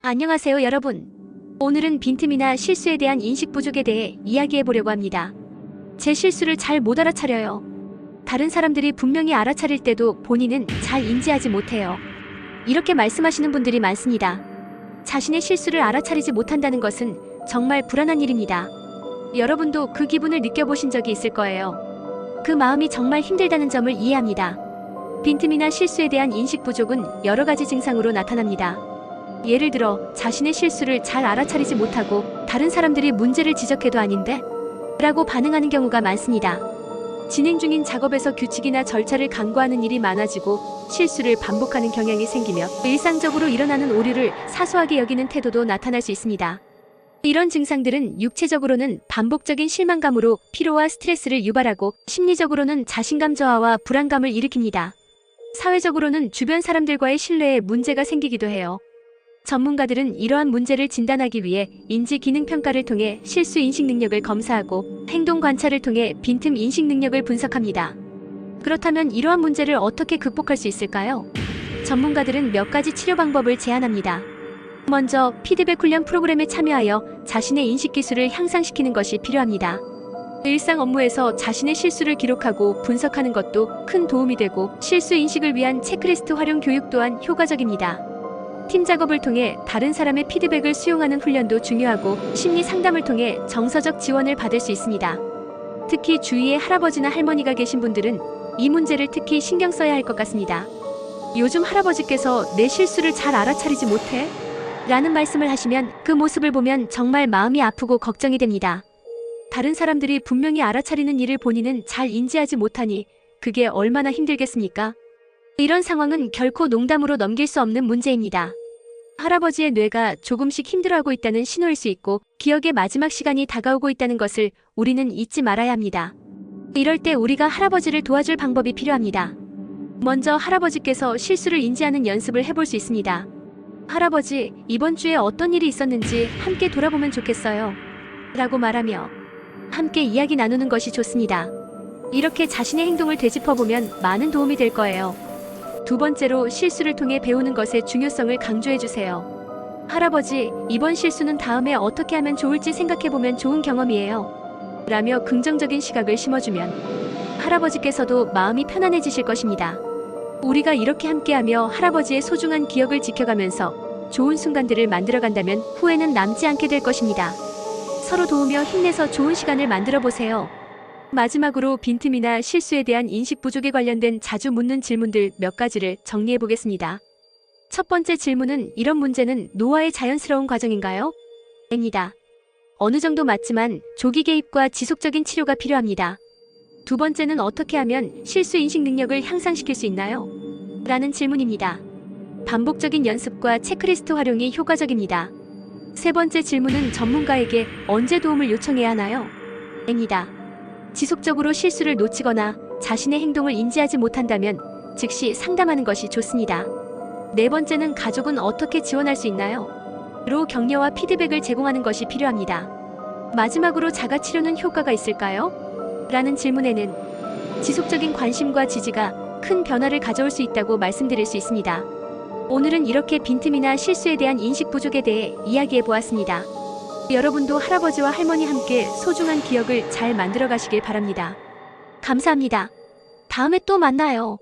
안녕하세요, 여러분. 오늘은 빈틈이나 실수에 대한 인식 부족에 대해 이야기해 보려고 합니다. 제 실수를 잘 못 알아차려요. 다른 사람들이 분명히 알아차릴 때도 본인은 잘 인지하지 못해요. 이렇게 말씀하시는 분들이 많습니다. 자신의 실수를 알아차리지 못한다는 것은 정말 불안한 일입니다. 여러분도 그 기분을 느껴보신 적이 있을 거예요. 그 마음이 정말 힘들다는 점을 이해합니다. 빈틈이나 실수에 대한 인식 부족은 여러 가지 증상으로 나타납니다. 예를 들어 자신의 실수를 잘 알아차리지 못하고 다른 사람들이 문제를 지적해도 아닌데? 라고 반응하는 경우가 많습니다. 진행 중인 작업에서 규칙이나 절차를 강구하는 일이 많아지고 실수를 반복하는 경향이 생기며 일상적으로 일어나는 오류를 사소하게 여기는 태도도 나타날 수 있습니다. 이런 증상들은 육체적으로는 반복적인 실망감으로 피로와 스트레스를 유발하고 심리적으로는 자신감 저하와 불안감을 일으킵니다. 사회적으로는 주변 사람들과의 신뢰에 문제가 생기기도 해요. 전문가들은 이러한 문제를 진단하기 위해 인지 기능 평가를 통해 실수 인식 능력을 검사하고 행동 관찰을 통해 빈틈 인식 능력을 분석합니다. 그렇다면 이러한 문제를 어떻게 극복할 수 있을까요? 전문가들은 몇 가지 치료 방법을 제안합니다. 먼저 피드백 훈련 프로그램에 참여하여 자신의 인식 기술을 향상시키는 것이 필요합니다. 일상 업무에서 자신의 실수를 기록하고 분석하는 것도 큰 도움이 되고 실수 인식을 위한 체크리스트 활용 교육 또한 효과적입니다. 팀 작업을 통해 다른 사람의 피드백을 수용하는 훈련도 중요하고 심리 상담을 통해 정서적 지원을 받을 수 있습니다. 특히 주위에 할아버지나 할머니가 계신 분들은 이 문제를 특히 신경 써야 할 것 같습니다. 요즘 할아버지께서 내 실수를 잘 알아차리지 못해? 라는 말씀을 하시면 그 모습을 보면 정말 마음이 아프고 걱정이 됩니다. 다른 사람들이 분명히 알아차리는 일을 본인은 잘 인지하지 못하니 그게 얼마나 힘들겠습니까? 이런 상황은 결코 농담으로 넘길 수 없는 문제입니다. 할아버지의 뇌가 조금씩 힘들어하고 있다는 신호일 수 있고 기억의 마지막 시간이 다가오고 있다는 것을 우리는 잊지 말아야 합니다. 이럴 때 우리가 할아버지를 도와줄 방법이 필요합니다. 먼저 할아버지께서 실수를 인지하는 연습을 해볼 수 있습니다. 할아버지, 이번 주에 어떤 일이 있었는지 함께 돌아보면 좋겠어요. 라고 말하며 함께 이야기 나누는 것이 좋습니다. 이렇게 자신의 행동을 되짚어보면 많은 도움이 될 거예요. 두 번째로 실수를 통해 배우는 것의 중요성을 강조해주세요. 할아버지, 이번 실수는 다음에 어떻게 하면 좋을지 생각해보면 좋은 경험이에요. 라며 긍정적인 시각을 심어주면 할아버지께서도 마음이 편안해지실 것입니다. 우리가 이렇게 함께하며 할아버지의 소중한 기억을 지켜가면서 좋은 순간들을 만들어간다면 후회는 남지 않게 될 것입니다. 서로 도우며 힘내서 좋은 시간을 만들어보세요. 마지막으로 빈틈이나 실수에 대한 인식 부족에 관련된 자주 묻는 질문들 몇 가지를 정리해 보겠습니다. 첫 번째 질문은 이런 문제는 노화의 자연스러운 과정인가요? 입니다. 어느 정도 맞지만 조기 개입과 지속적인 치료가 필요합니다. 두 번째는 어떻게 하면 실수 인식 능력을 향상시킬 수 있나요? 라는 질문입니다. 반복적인 연습과 체크리스트 활용이 효과적입니다. 세 번째 질문은 전문가에게 언제 도움을 요청해야 하나요? 입니다. 지속적으로 실수를 놓치거나 자신의 행동을 인지하지 못한다면 즉시 상담하는 것이 좋습니다. 네 번째는 가족은 어떻게 지원할 수 있나요? 로 격려와 피드백을 제공하는 것이 필요합니다. 마지막으로 자가치료는 효과가 있을까요? 라는 질문에는 지속적인 관심과 지지가 큰 변화를 가져올 수 있다고 말씀드릴 수 있습니다. 오늘은 이렇게 빈틈이나 실수에 대한 인식 부족에 대해 이야기해 보았습니다. 여러분도 할아버지와 할머니 함께 소중한 기억을 잘 만들어 가시길 바랍니다. 감사합니다. 다음에 또 만나요.